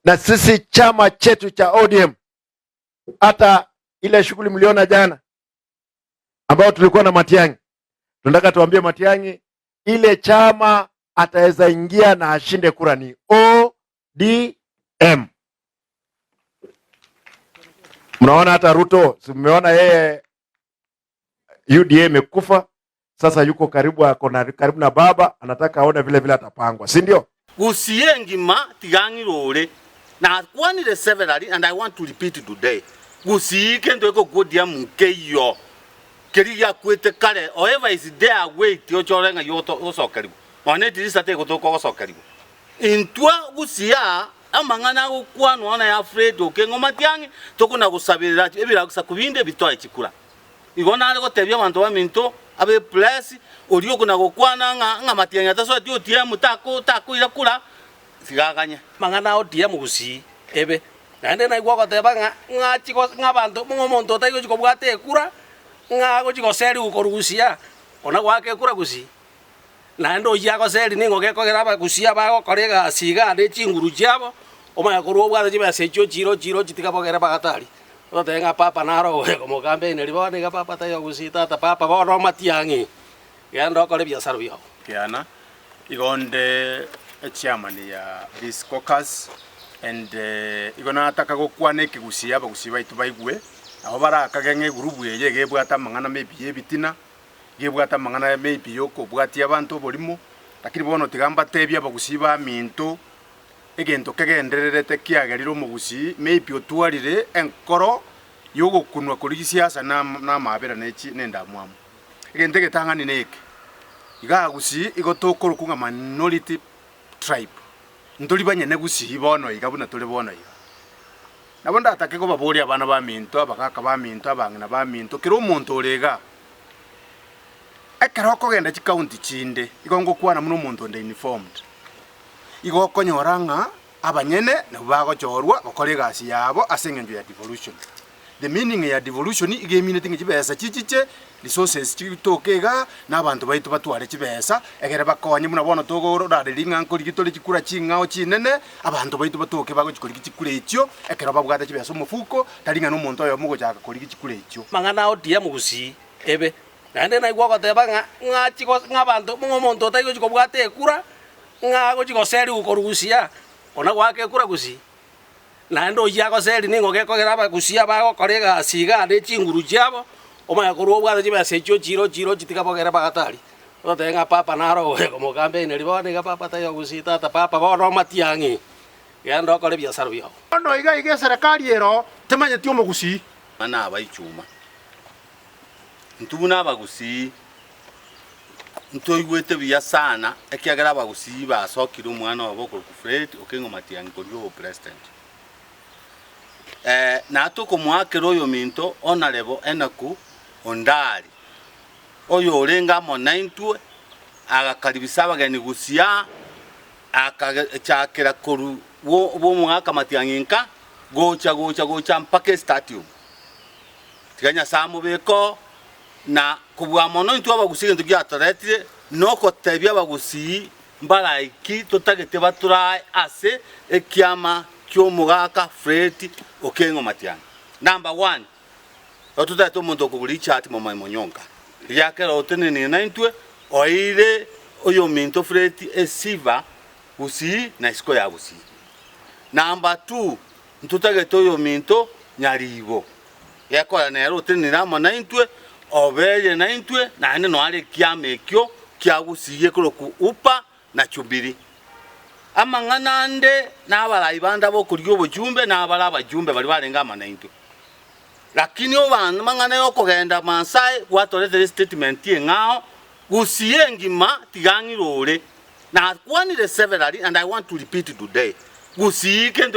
Na sisi chama chetu cha ODM, hata ile shughuli mliona jana ambao tulikuwa na Matiang'i, tunataka tuambie Matiang'i ile chama ataweza ingia na ashinde kura ni ODM. Mnaona hata Ruto, mmeona yeye UDA imekufa, sasa yuko karibu, karibu na baba, anataka aone vile vile atapangwa, si ndio? Gusiengima tigangirore na kwanire severally, and I want to repeat today. Gusike ndo godia mkeyo keriya kwete kare however is there wait ochorenga yoto osokaribu one dirisate gotoko osokaribu intwa gusia amangana gukwano ona ya Fred okengo Matiang'i tokuna gusabirira ebira gusakubinde bitwaye chikura igona ari gotebya abantu ba minto abe place ori kuna gukwana nga Matiang'i ataso ati OTM tako ira kura sigaganya mangana OTM gusi ebe nande na igwa goteba nga chiko nga bantu monto taiko chiko bwate kura nga go chiko seri ukorugusia ona gwake kura gusi nando yako seri ningo geko geraba gusia bago korega siga de chinguru jabo omaya koruo bwate chiba secho chiro chitika bogera bagatari otenga papa naro como campaign libone ga papa tayo gusita ta papa bono Matiang'i yando kore biashara bio kiana igonde chairman ya this caucus and igona ataka gukwane kigusia bagusiba itubaigwe aho barakagenge group yeye gebwata mangana maybe ebitina gebwata mangana maybe yoko bwati abantu bolimo lakini bono tigamba tebya bagusiba minto egento kegendererete kiageriro mugusi maybe otwarire enkoro yogo kunwa kuri siasa na mabera nechi nenda mwamu egente getangani neke igagusi igotokoro kunga minority tribe ndoli banyene gusi bono igabuna tole bono iga nabonda atake ko babori abana ba minto abakaka ba minto abangina ba minto kiro umuntu orega akaroko genda chi county chinde igongo kwana muno umuntu nde informed igo konyoranga abanyene nabago chorwa bakore gasi yabo asengenjo ya devolution. The meaning ya devolution igemine tingi chibesa chichiche resources chitokega nabantu baitu batware chibesa egere bakonye muna bono togoro dadiringa nkori gitole chikura chingao chinene abantu baitu batoke bago chikori chikure icho ekero babwata chibesa mufuko taringa no muntu oyo mugo chaka kori chikure icho mangana ODM gusi ebe nande na igwa goteba nga chiko nga bantu monto taiko chiko bwate kura nga go chiko seri ukorugusia ona gwake kura gusi nando yako seri ningo geko geraba gusia bago korega siga de chinguru jabo omaya koruo bwate chiba secho chiro chitika bogera bagatari otenga papa naro como campaign libone ga papa tayo gusita ta papa bono Matiang'i yando kore biashara bio ono iga serikali ero temanye tio mugusi mana abaichuma ntubuna abagusi ntoigwete biya sana ekiagera abagusi basokira umwana wabo ku Fred okengo Matiang'i koriyo president na toko mwakero yo minto onarebo enaku ondari oyo orenga monaintwe agakaribisa abageni gusia akachakira koru bo mwaka Matiang'i nka gocha mpaka stadium tiganya samu beko na kubwa mono ntwa bagusi ntu gyatoretire noko tebya bagusi mbara iki totagete batura ase ekiama kyomugaka Fred okengo Matiang'i. Number 1 otudato muntu kuguri chat mama monyonga yakera otenene naintwe oire oyo minto Fred esiva gusi na isko ya gusi. Number 2 ntutagete oyo minto nyaribo yakora nero otenene ama naintwe obeye naintwe na ene no ale kiamekyo kyagusiye kuroku upa na chubiri amangana ande nabala ibanda bo kuriyo bujumbe nabala abajumbe bali barenga ama naintwe lakini obana mangana yo kogenda Mansai watorete statement ngao gusiye ngima tigangirore na kwanire severally, and I want to repeat today gusike